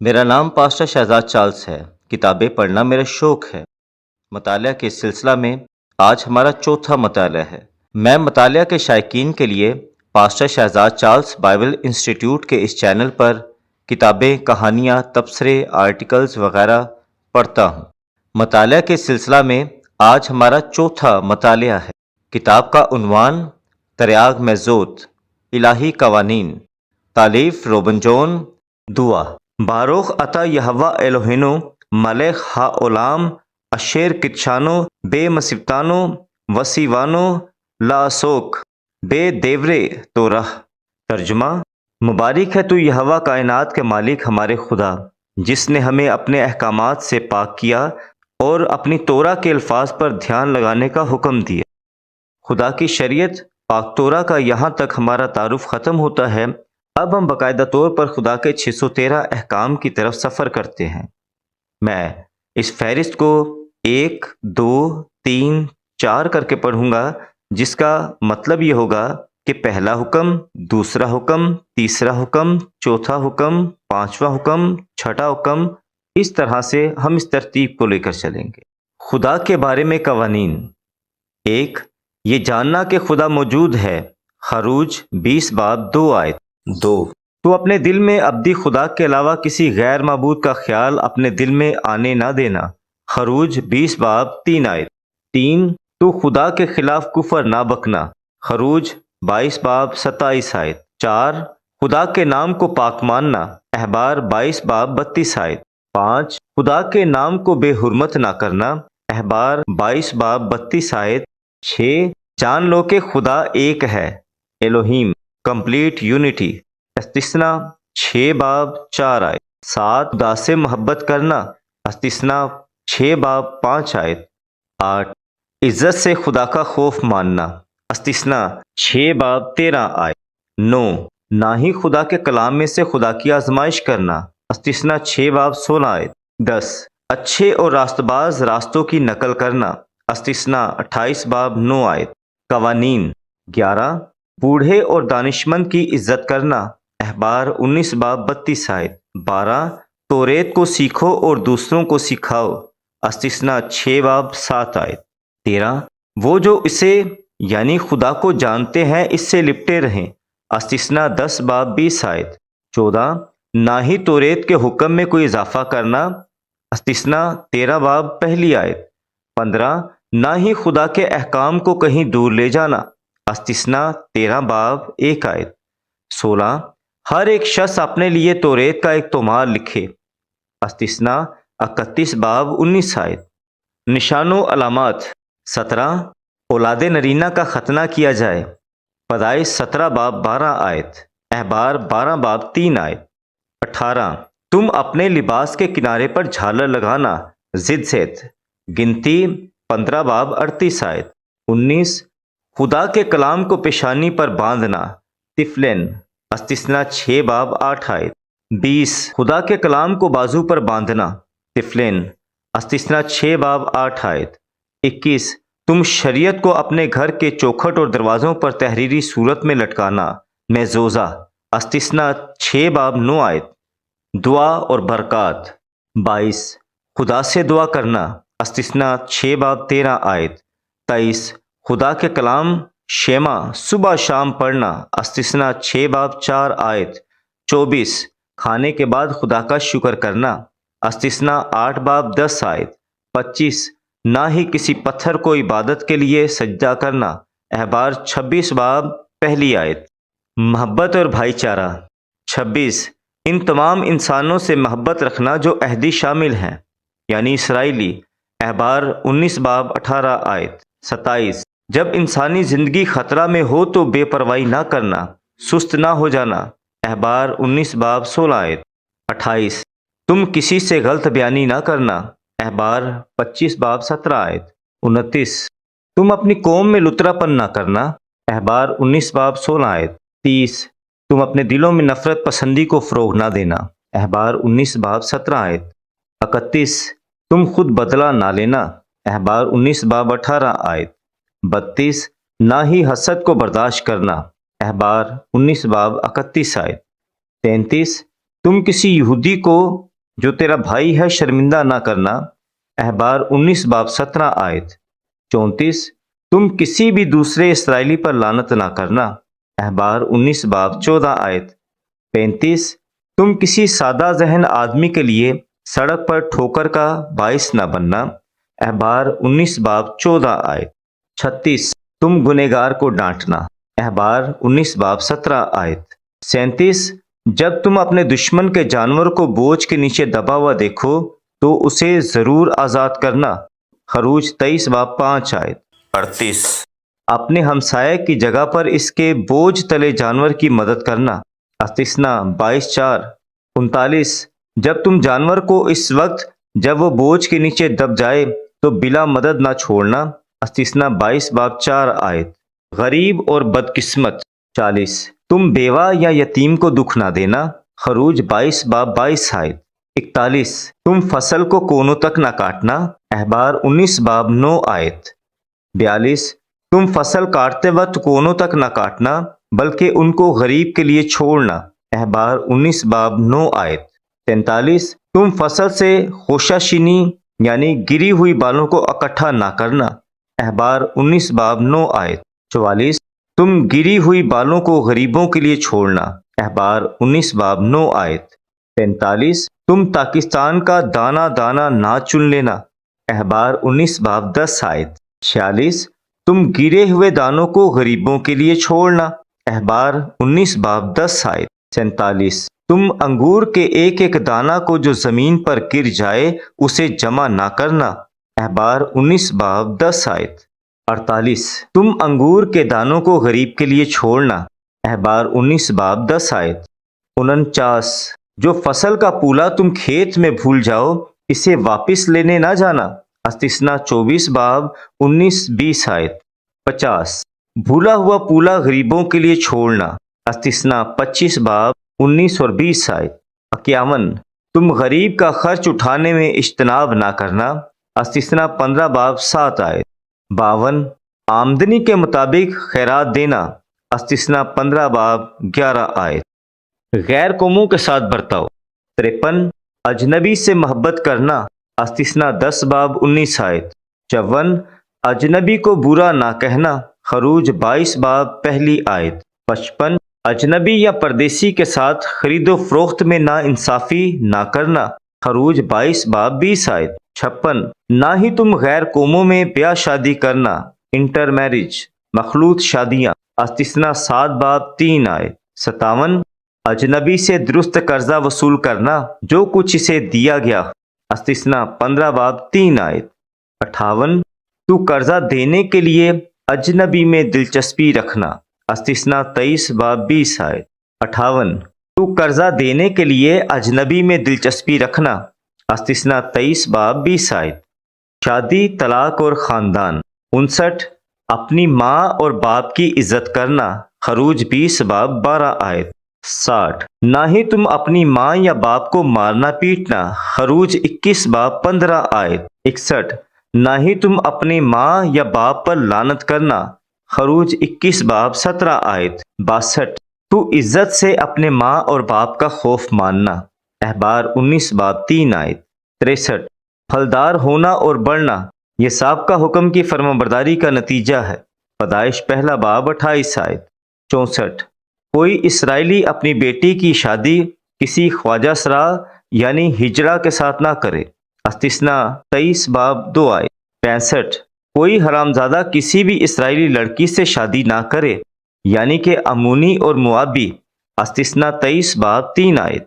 میرا نام pastor Shahzad Charles ہے۔ کتابیں پڑھنا میرا شوق ہے۔ مطالعہ کے سلسلہ میں آج ہمارا چوتھا مطالعہ ہے۔ میں مطالعہ کے شائقین کے لیے pastor Shahzad Charles Bible institute کے اس چینل پر کتابیں، کہانیاں، تبصرے، آرٹیکلز وغیرہ پڑھتا ہوں۔ مطالعہ کے سلسلہ میں آج ہمارا چوتھا مطالعہ ہے۔ کتاب کا عنوان تریاغ میزوت، الہی قوانین، تالیف روبن جون، دعا۔ باروخ اتا یہوہ الہینو ملک ہا اولام اشیر کتشانو بے مصیبتانو وسیوانو لاسوک بے دیورے تو رہ۔ ترجمہ: مبارک ہے تو یہوہ کائنات کے مالک ہمارے خدا، جس نے ہمیں اپنے احکامات سے پاک کیا اور اپنی تورا کے الفاظ پر دھیان لگانے کا حکم دیا۔ خدا کی شریعت پاک تورا کا یہاں تک ہمارا تعارف ختم ہوتا ہے۔ اب ہم باقاعدہ طور پر خدا کے 613 احکام کی طرف سفر کرتے ہیں۔ میں اس فہرست کو 1، 2، 3، 4 کر کے پڑھوں گا، جس کا مطلب یہ ہوگا کہ پہلا حکم، دوسرا حکم، تیسرا حکم، چوتھا حکم، پانچواں حکم، چھٹا حکم۔ اس طرح سے ہم اس ترتیب کو لے کر چلیں گے۔ خدا کے بارے میں قوانین۔ 1، یہ جاننا کہ خدا موجود ہے۔ خروج 20 باب 2 آیت۔ 2، تو اپنے دل میں ابدی خدا کے علاوہ کسی غیر معبود کا خیال اپنے دل میں آنے نہ دینا۔ خروج 20 باب 3 آیت۔ 3، تو خدا کے خلاف کفر نہ بکنا۔ خروج 22 باب 27 آیت۔ 4، خدا کے نام کو پاک ماننا۔ احبار 22 باب 32 آیت۔ 5، خدا کے نام کو بے حرمت نہ کرنا۔ احبار 22 باب 32 آیت۔ 6، جان لو کہ خدا ایک ہے، الوہیم، کمپلیٹ یونٹی۔ استثنا 6 باب 4 آیت۔ 7، خدا سے محبت کرنا۔ استثنا 6 باب 5 آیت۔ 8، عزت سے خدا کا خوف ماننا۔ استثنا 6 باب 13 آیت۔ 9، نہ ہی خدا کے کلام میں سے خدا کی آزمائش کرنا۔ استثنا 6 باب 16 آیت۔ 10، اچھے اور راست باز راستوں کی نقل کرنا۔ استثنا 28 باب 9 آیت۔ قوانین۔ 11، بوڑھے اور دانشمند کی عزت کرنا۔ احبار 19 باب 32 آیت۔ 12، توریت کو سیکھو اور دوسروں کو سکھاؤ۔ استثنا 6 باب 7 آیت۔ 13، وہ جو اسے یعنی خدا کو جانتے ہیں اس سے لپٹے رہیں۔ استثنا 10 باب 20 آیت۔ 14، نہ ہی توریت کے حکم میں کوئی اضافہ کرنا۔ استثنا 13 باب پہلی آیت۔ 15، نہ ہی خدا کے احکام کو کہیں دور لے جانا۔ استثنا 13 باب 1 آیت۔ 16، ہر ایک شخص اپنے لیے توریت کا ایک تومار لکھے۔ استثنا 31 باب 19 آیت۔ نشان و علامات۔ 17، اولاد نرینہ کا ختنہ کیا جائے۔ پیدائش 17 باب 12 آیت۔ احبار 12 باب 3 آیت۔ 18، تم اپنے لباس کے کنارے پر جھالر لگانا۔ زد سیت۔ گنتی 15 باب 38 آیت۔ 19، خدا کے کلام کو پیشانی پر باندھنا۔ تفلن۔ استثنا 6 باب 8 آیت۔ 20، خدا کے کلام کو بازو پر باندھنا۔ تفلن۔ استثنا 6 باب 8 آیت۔ 21، تم شریعت کو اپنے گھر کے چوکھٹ اور دروازوں پر تحریری صورت میں لٹکانا۔ میزوزہ۔ استثنا 6 باب 9 آیت۔ دعا اور برکات۔ 22، خدا سے دعا کرنا۔ استثنا 6 باب 13 آیت۔ 23، خدا کے کلام شیما صبح شام پڑھنا۔ استثنا 6 باب 4 آیت۔ 24، کھانے کے بعد خدا کا شکر کرنا۔ استثنا 8 باب 10 آیت۔ 25، نہ ہی کسی پتھر کو عبادت کے لیے سجدہ کرنا۔ احبار 26 باب پہلی آیت۔ محبت اور بھائی چارہ۔ 26، ان تمام انسانوں سے محبت رکھنا جو عہدی شامل ہیں، یعنی اسرائیلی۔ احبار 19 باب 18 آیت۔ 27، جب انسانی زندگی خطرہ میں ہو تو بے پرواہی نہ کرنا، سست نہ ہو جانا۔ احبار 19 باب 16 آیت۔ 28، تم کسی سے غلط بیانی نہ کرنا۔ احبار 25 باب 17 آیت۔ 29، تم اپنی قوم میں لترا پن نہ کرنا۔ احبار 19 باب 16 آیت۔ 30، تم اپنے دلوں میں نفرت پسندی کو فروغ نہ دینا۔ احبار 19 باب 17 آیت۔ 31، تم خود بدلہ نہ لینا۔ احبار 19 باب 18 آیت۔ 32، نہ ہی حسد کو برداشت کرنا۔ احبار 19 باب 31 آیت۔ 33، تم کسی یہودی کو جو تیرا بھائی ہے شرمندہ نہ کرنا، احبار 19 باب 17 آیت۔ 34 تم کسی بھی دوسرے اسرائیلی پر لعنت نہ کرنا، احبار 19 باب 14 آیت۔ 35 تم کسی سادہ ذہن آدمی کے لیے سڑک پر ٹھوکر کا باعث نہ بننا، احبار 19 باب 14 آیت۔ 36 تم گنہگار کو ڈانٹنا، احبار 19 باب 17 آیت۔ 37 جب تم اپنے دشمن کے جانور کو بوجھ کے نیچے دبا ہوا دیکھو تو اسے ضرور آزاد کرنا، خروج 23 باب 5 آیت۔ 38 اپنے ہمسائے کی جگہ پر اس کے بوجھ تلے جانور کی مدد کرنا، استثنا 22:4۔ 39 جب تم جانور کو اس وقت جب وہ بوجھ کے نیچے دب جائے تو بلا مدد نہ چھوڑنا، استثنا 22 باب 4 آیت۔ غریب اور بدقسمت۔ 40 تم بیوہ یا یتیم کو دکھ نہ دینا، خروج 22 باب 22 آیت۔ 41 تم فصل کو کونوں تک نہ کاٹنا، احبار 19 باب 9 آیت۔ 42 تم فصل کاٹتے وقت کونوں تک نہ کاٹنا بلکہ ان کو غریب کے لیے چھوڑنا، احبار 19 باب 9 آیت۔ 43 تم فصل سے خوشہ شینی یعنی گری ہوئی بالوں کو اکٹھا نہ کرنا، احبار 19 باب 9 آیت۔ 44 تم گری ہوئی بالوں کو غریبوں کے لیے چھوڑنا، احبار 19 باب 9 آیت۔ 45 تم پاکستان کا دانہ دانہ نہ چن لینا، احبار 19 باب 10 آیت۔ 46 تم گرے ہوئے دانوں کو غریبوں کے لیے چھوڑنا، احبار 19 باب 10 آیت۔ 47 تم انگور کے ایک ایک دانہ کو جو زمین پر گر جائے اسے جمع نہ کرنا، احبار 19 باب 10 آیت۔ 48 تم انگور کے دانوں کو غریب کے لیے چھوڑنا، احبار 19 باب 10 آیت۔ 49 جو فصل کا پولا تم کھیت میں بھول جاؤ اسے واپس لینے نہ جانا، استثنا 24 باب 19-20 آیت۔ 50 بھولا ہوا پولا غریبوں کے لیے چھوڑنا، استثنا 25 باب 19 اور 20 آیت۔ 51 تم غریب کا خرچ اٹھانے میں اجتناب نہ کرنا، استثنا 15 باب 7 آیت۔ 52 آمدنی کے مطابق خیرات دینا، استثنا 15 باب 11 آیت۔ غیر قوموں کے ساتھ برتاؤ۔ 53 اجنبی سے محبت کرنا، استثنا 10 باب 19 آیت۔ 54 اجنبی کو برا نہ کہنا، خروج 22 باب پہلی آیت۔ 55 اجنبی یا پردیسی کے ساتھ خرید و فروخت میں نا انصافی نہ کرنا، خروج 22 باب 20 آیت۔ 56 نہ ہی تم غیر قوموں میں بیاہ شادی کرنا، انٹر میرج مخلوط شادیاں، استثنا 7 باب 3 آیت۔ 57 اجنبی سے درست قرضہ وصول کرنا جو کچھ اسے دیا گیا، استثنا 15 باب 3 آیت۔ 58 تو قرضہ دینے کے لیے اجنبی میں دلچسپی رکھنا، استثنا 23 باب 20 آیت۔ 58 تو قرضہ دینے کے لیے اجنبی میں دلچسپی رکھنا، استثنا 23 باب 20 آیت۔ شادی، طلاق اور خاندان۔ 59 اپنی ماں اور باپ کی عزت کرنا، خروج 20 باب 12 آیت۔ 60 نہ ہی تم اپنی ماں یا باپ کو مارنا پیٹنا، خروج 21 باب 15 آیت۔ 61 نہ ہی تم اپنی ماں یا باپ پر لعنت کرنا، خروج 21 باب 17 آیت۔ 62 تو عزت سے اپنے ماں اور باپ کا خوف ماننا، احبار 19 باب 3 آیت۔ 63 پھلدار ہونا اور بڑھنا، یہ سابقہ حکم کی فرمانبرداری کا نتیجہ ہے، پیدائش پہلا باب 28 آیت۔ 64 کوئی اسرائیلی اپنی بیٹی کی شادی کسی خواجہ سرا یعنی ہجڑا کے ساتھ نہ کرے، استثنا 23 باب 2 آیت۔ 65 کوئی حرامزادہ کسی بھی اسرائیلی لڑکی سے شادی نہ کرے یعنی کہ امونی اور موابی، استثنا 23 باب 3 آیت۔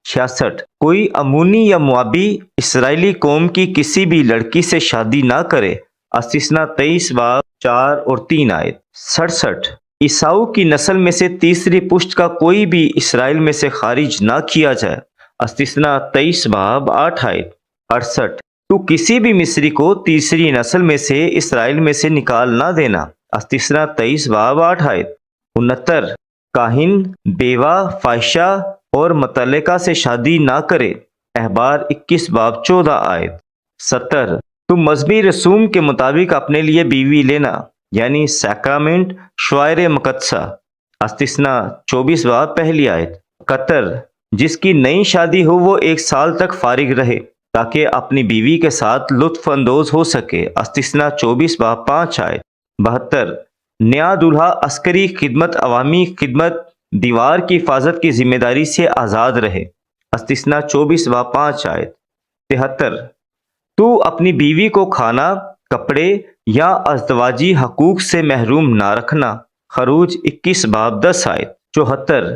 66 کوئی امونی یا موابی اسرائیلی قوم کی کسی بھی لڑکی سے شادی نہ کرے، استثنا 23 باب 4 اور 3 آیت۔ 67 عیساؤ کی نسل میں سے تیسری پشت کا کوئی بھی اسرائیل میں سے خارج نہ کیا جائے، استثنا 23 باب 8 آیت۔ 68 تو کسی بھی مصری کو تیسری نسل میں سے اسرائیل میں سے نکال نہ دینا، استثنا 23 باب 8 آیت۔ 69 کاہن، بیوہ، فاحشہ اور مطلقہ سے شادی نہ کرے، احبار 21 باب 14 آیت۔ 70 تو مذہبی رسوم کے مطابق اپنے لیے بیوی لینا یعنی سیکرامنٹ شعائر مقدسہ، استثنا 24 باب پہلی آیت۔ 71 جس کی نئی شادی ہو وہ 1 سال تک فارغ رہے تاکہ اپنی بیوی کے ساتھ لطف اندوز ہو سکے۔ استثناء 24 باب 5 آیت۔ 72 نیا دولہا عسکری خدمت، عوامی خدمت، دیوار کی حفاظت کی ذمہ داری سے آزاد رہے۔ استثناء 24 باب 5 آیت۔ 73 تو اپنی بیوی کو کھانا، کپڑے یا ازدواجی حقوق سے محروم نہ رکھنا۔ خروج 21 باب 10 آیت۔ 74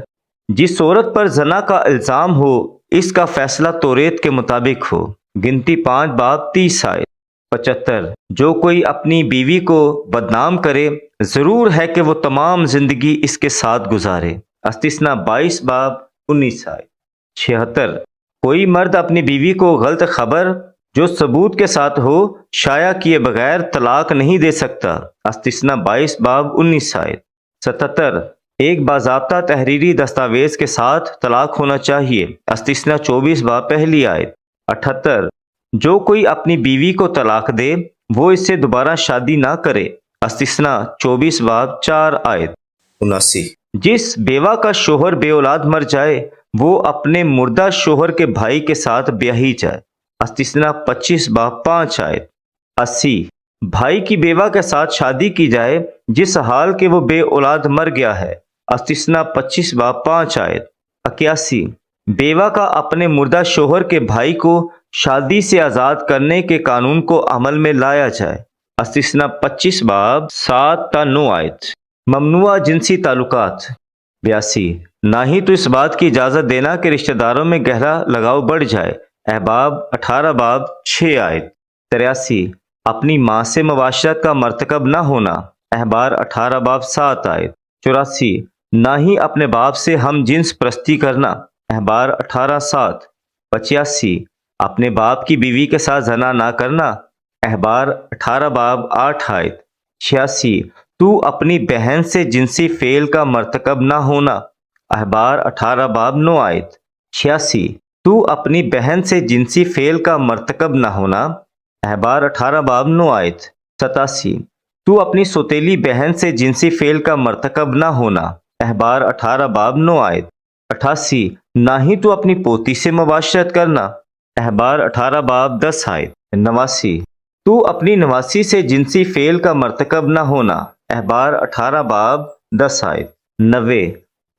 جس عورت پر زنا کا الزام ہو اس کا فیصلہ توریت کے مطابق ہو۔ گنتی 5 باب 30 آیت۔ 75 جو کوئی اپنی بیوی کو بدنام کرے ضرور ہے کہ وہ تمام زندگی اس کے ساتھ گزارے۔ استثناء 22 باب 19 آیت۔ 76 کوئی مرد اپنی بیوی کو غلط خبر جو ثبوت کے ساتھ ہو شائع کیے بغیر طلاق نہیں دے سکتا۔ استثناء 22 باب 19 آیت۔ 77 ایک باضابطہ تحریری دستاویز کے ساتھ طلاق ہونا چاہیے۔ استثناء 24 باب پہلی آیت۔ 78 جو کوئی اپنی بیوی کو طلاق دے وہ اس سے دوبارہ شادی نہ کرے۔ استثناء 24 باب 4 آیت۔ 79 جس بیوہ کا شوہر بے اولاد مر جائے وہ اپنے مردہ شوہر کے بھائی کے ساتھ بیاہی جائے۔ استثناء 25 باب 5 آیت۔ 80 بھائی کی بیوہ کے ساتھ شادی کی جائے جس حال کہ وہ بے اولاد مر گیا ہے۔ استثناء 25 باب 5 آیت۔ 81 بیوہ کا اپنے مردہ شوہر کے بھائی کو شادی سے آزاد کرنے کے قانون کو عمل میں لایا جائے۔ استثناء 25 باب 7 تا 9 آیت۔ ممنوع جنسی تعلقات۔ 82 نہ ہی تو اس بات کی اجازت دینا کہ رشتہ داروں میں گہرا لگاؤ بڑھ جائے۔ احباب 18 باب 6 آیت۔ 83 اپنی ماں سے مباشرت کا مرتکب نہ ہونا۔ احبار 18 باب 7 آیت۔ 84 نہ ہی اپنے باپ سے ہم جنس پرستی کرنا۔ احبار 18 7۔ 85 اپنے باپ کی بیوی کے ساتھ زنا نہ کرنا۔ احبار 18 باب 8 آیت۔ 86 تو اپنی بہن سے جنسی فعل کا مرتکب نہ ہونا۔ احبار 18 باب 9 آیت۔ 86 تو اپنی بہن سے جنسی فعل کا مرتکب نہ ہونا۔ احبار 18 باب 9 آیت۔ 87 تو اپنی سوتیلی بہن سے جنسی فعل کا مرتکب نہ ہونا۔ احبار 18 باب 9 آیت۔ 88 نہ ہی تو اپنی پوتی سے مباشرت کرنا۔ احبار 18 باب 10 آیت۔ 89 تو اپنی نواسی سے جنسی فعل کا مرتکب نہ ہونا۔ احبار 18 باب 10 آیت۔ 90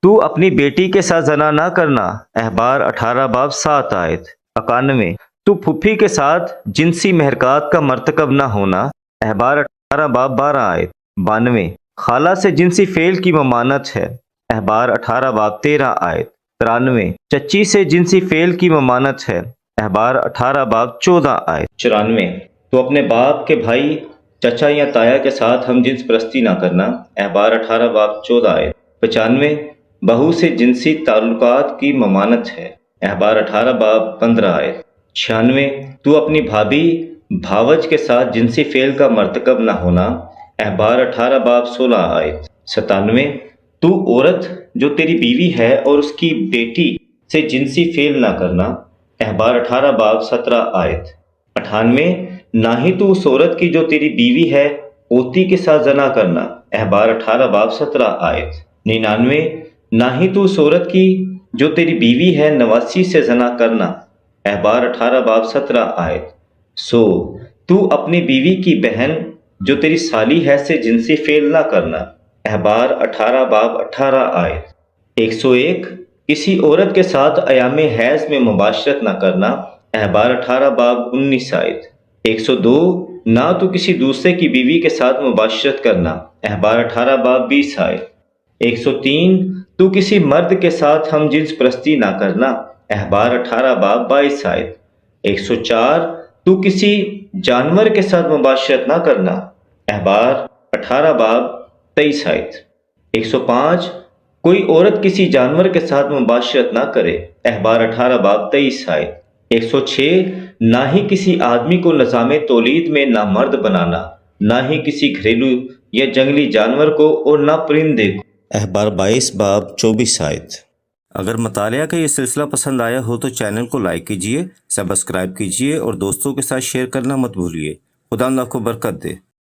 تو اپنی بیٹی کے ساتھ زنا نہ کرنا۔ احبار 18 باب 7 آیت۔ 91 تو پھپھی کے ساتھ جنسی محرکات کا مرتکب نہ ہونا۔ احبار 18 باب 12 آیت۔ 92 خالہ سے جنسی فعل کی ممانعت ہے۔ احبار 18 باب 13 آیت۔ 93 چچی سے جنسی فعل کی ممانعت ہے۔ احبار 18 باب 14 آیت۔ 94 تو اپنے باپ کے بھائی، چچا یا تایا کے ساتھ ہم جنس پرستی نہ کرنا۔ احبار 18 باب 14 آیت۔ 95 بہو سے جنسی تعلقات کی ممانعت ہے۔ احبار 18 باب 15 آیت۔ 96 تو اپنی بھابھی، بھاوج کے ساتھ جنسی فعل کا مرتکب نہ ہونا۔ احبار 18 باب 16 آیت۔ 97 تو عورت جو تیری بیوی ہے اور اس کی بیٹی سے جنسی فعل نہ کرنا۔ احبار 18 باب 17 آیت۔ 98 نہ ہی تو اس عورت کی جو تیری بیوی ہے پوتی کے ساتھ زنا کرنا۔ احبار 18 باب 17 آیت۔ 99 نہ ہی تو اس عورت کی جو تیری بیوی ہے نواسی سے زنا کرنا۔ احبار 18 باب 17 آیت۔ 100 تو اپنی بیوی کی بہن جو تیری سالی ہے سے جنسی فعل نہ کرنا۔ احبار 18 باب 18 آیت۔ 101 کسی عورت کے ساتھ ایام حیض میں مباشرت نہ کرنا۔ احبار 18 باب 19 آیت۔ 102 نہ تو کسی دوسرے کی بیوی کے ساتھ مباشرت کرنا۔ احبار 18 باب 20 آیت۔ 103 تو کسی مرد کے ساتھ ہم جنس پرستی نہ کرنا۔ احبار 18 باب 22 آیت۔ 104 تو کسی جانور کے ساتھ مباشرت نہ کرنا۔ احبار 18 باب 23 آیت۔ 105 کوئی عورت کسی جانور کے ساتھ مباشرت نہ کرے۔ احبار 18 باب 23 آیت۔ 106 نہ ہی کسی آدمی کو نظام تولید میں نہ مرد بنانا، نہ ہی کسی گھریلو یا جنگلی جانور کو اور نہ پرندے کو۔ احبار 22 باب 24 آیت۔ اگر مطالعہ کا یہ سلسلہ پسند آیا ہو تو چینل کو لائک کیجیے، سبسکرائب کیجیے اور دوستوں کے ساتھ شیئر کرنا مت بھولیے۔ خدا اللہ کو برکت دے۔